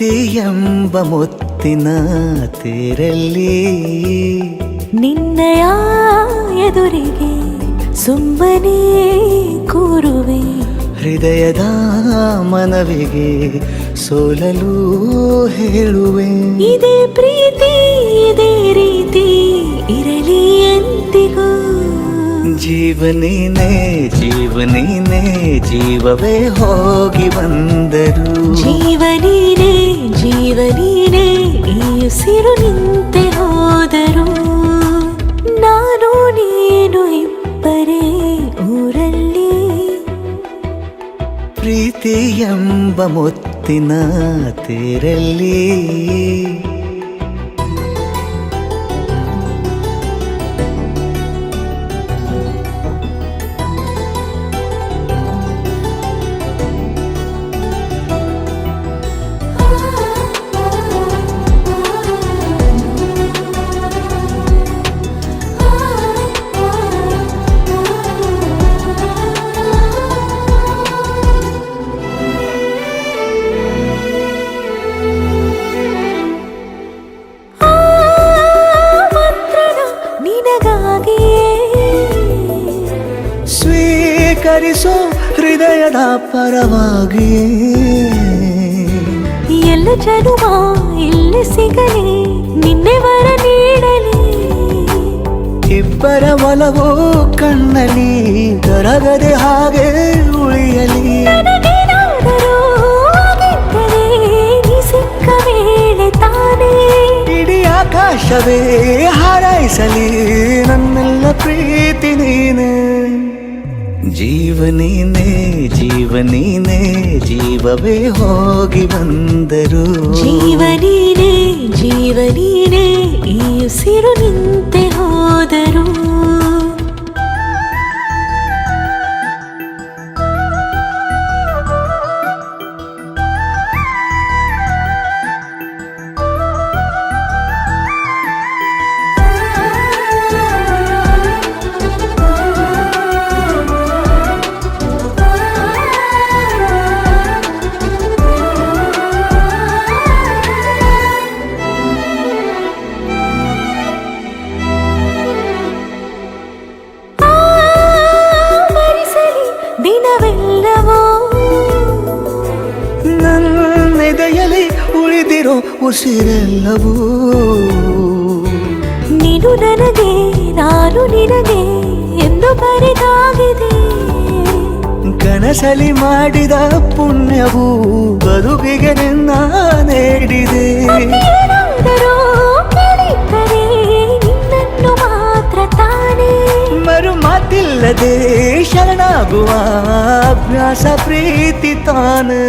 ಪ್ರೀತಿ ಎಂಬ ಮುತ್ತಿನ ತೇರಲ್ಲಿ ನಿನ್ನಯ ಎದುರಿಗೆ ಸುಮ್ಮನೆ ಕೂರುವೆ, ಹೃದಯದ ಮನವಿಗೆ ಸೋಲಲು ಹೇಳುವೆ. ಇದೇ ಪ್ರೀತಿ ಇದೇ ರೀತಿ ಇರಲಿ ಎಂದಿಗೂ. ಜೀವನೇನೆ ಜೀವನೇನೆ ಜೀವವೇ ಹೋಗಿ ಬಂದರು. ಜೀವನೀನೇ ಜೀವನೀನೇ ಈ ಉಸಿರು ನಿಂತೆ ಹೋದರು. ನಾನು ನೀನು ಇಬ್ಬರೇ ಊರಲ್ಲಿ. ಪ್ರೀತಿ ಎಂಬ ಮುತ್ತಿನ ತೇರಲ್ಲಿ ಸ್ವೀಕರಿಸೋ ಹೃದಯದ ಪರವಾಗಿ. ಎಲ್ಲ ಜನುಮ ಇಲ್ಲಿ ಸಿಗಲಿ, ನಿನ್ನೆ ವರ ನೀಡಲಿ. ಇಬ್ಬರ ಒಲವು ಕಣ್ಣಲ್ಲಿ ಕರಗದೆ ಹಾಗೆ ಉಳಿಯಲಿ. ನನಗೇನಾದರೂ ಆಗಿದ್ದರೆ ನೀ ಸಿಕ್ಕ ವೇಳೆ ತಾನೇ ಇಡೀ ಆಕಾಶವೇ ಹಾರೈಸಲಿ ನನ್ನೆಲ್ಲ ಪ್ರೀತಿ ನೀನೆ. ಜೀವನೀನೇ ಜೀವನೀನೇ ಜೀವವೇ ಹೋಗಿ ಬಂದರು. ಜೀವನೀನೇ ಜೀವನೀನೇ ಈ ಉಸಿರು ನಿಂತೆ ಹೋದರು. ದಿನವೆಲ್ಲವೋ ನನ್ನೆದೆಯಲ್ಲಿ ಉಳಿದಿರೋ ಉಸಿರೆಲ್ಲವೂ ನೀನು ನನಗೆ ನಾನು ನಿನಗೆ ಎಂದು ಬರೆದಾಗಿದೆ. ಕನಸಲಿ ಮಾಡಿದ ಪುಣ್ಯವು ಬದುಕಿಗೆ ನಿನ್ನ ನೀಡಿದೆ. ಏನಾದರೂ ಕೇಳಿದ್ದರೆ ನಿನ್ನನ್ನು ಮಾತ್ರ ತಾನೇ. ಮರು ಮಾತಿಲ್ಲದೆ ಶರಣಾಗುವ ಅಭ್ಯಾಸ ಪ್ರೀತಿ ತಾನು.